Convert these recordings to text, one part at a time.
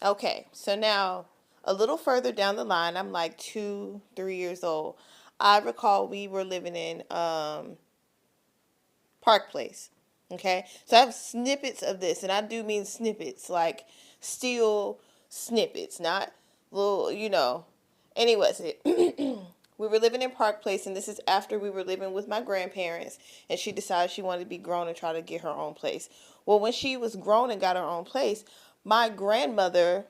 Okay, so now a little further down the line, I'm like 2, 3 years old. I recall we were living in Park Place. Okay, so I have snippets of this, and I do mean snippets, like still snippets, not little, Anyways, we were living in Park Place, and this is after we were living with my grandparents, and she decided she wanted to be grown and try to get her own place. Well, when she was grown and got her own place, my grandmother,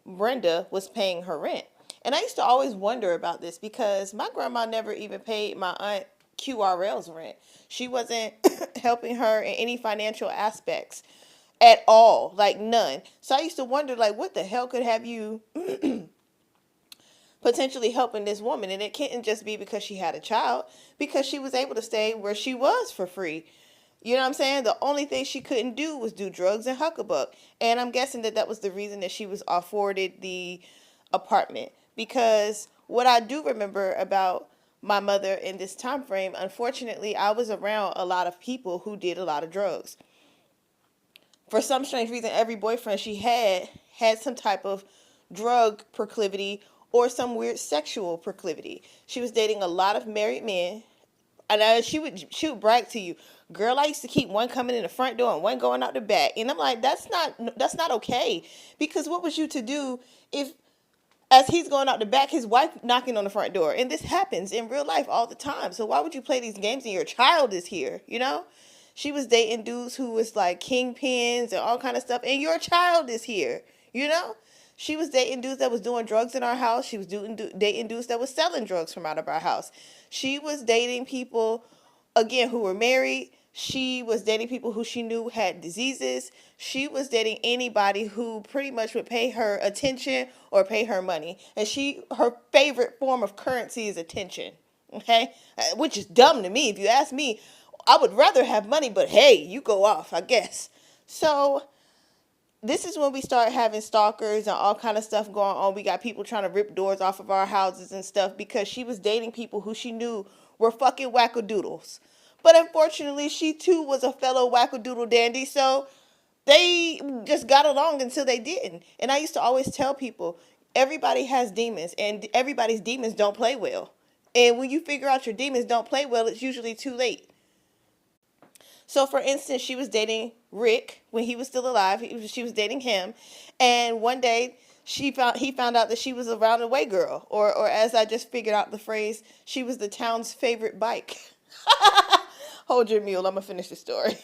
Brenda, was paying her rent. And I used to always wonder about this because my grandma never even paid my aunt QRL's rent. She wasn't helping her in any financial aspects at all, like none. So I used to wonder, like, what the hell could have you potentially helping this woman? And it couldn't just be because she had a child, because she was able to stay where she was for free. You know what I'm saying? The only thing she couldn't do was do drugs and huckabuck. And I'm guessing that that was the reason that she was afforded the apartment. Because what I do remember about my mother in this time frame, unfortunately, I was around a lot of people who did a lot of drugs. For some strange reason, every boyfriend she had some type of drug proclivity or some weird sexual proclivity. She was dating a lot of married men, and she would brag to you, girl, I used to keep one coming in the front door and one going out the back. And I'm like, that's not okay. Because what was you to do if, as he's going out the back, his wife knocking on the front door? And this happens in real life all the time. So why would you play these games and your child is here, you know? She was dating dudes who was like kingpins and all kind of stuff, and your child is here, you know? She was dating dudes that was doing drugs in our house. She was dating dudes that was selling drugs from out of our house. She was dating people, again, who were married. She was dating people who she knew had diseases. She was dating anybody who pretty much would pay her attention or pay her money. And her favorite form of currency is attention. Okay? Which is dumb to me. If you ask me, I would rather have money, but hey, you go off, I guess. So this is when we start having stalkers and all kind of stuff going on. We got people trying to rip doors off of our houses and stuff because she was dating people who she knew were fucking wackadoodles. But unfortunately, she too was a fellow wackadoodle dandy, so they just got along until they didn't. And I used to always tell people, everybody has demons, and everybody's demons don't play well. And when you figure out your demons don't play well, it's usually too late. So, for instance, she was dating Rick when he was still alive. She was dating him, and one day he found out that she was a round-away girl, or as I just figured out the phrase, she was the town's favorite bike. Hold your mule. I'm gonna finish the story.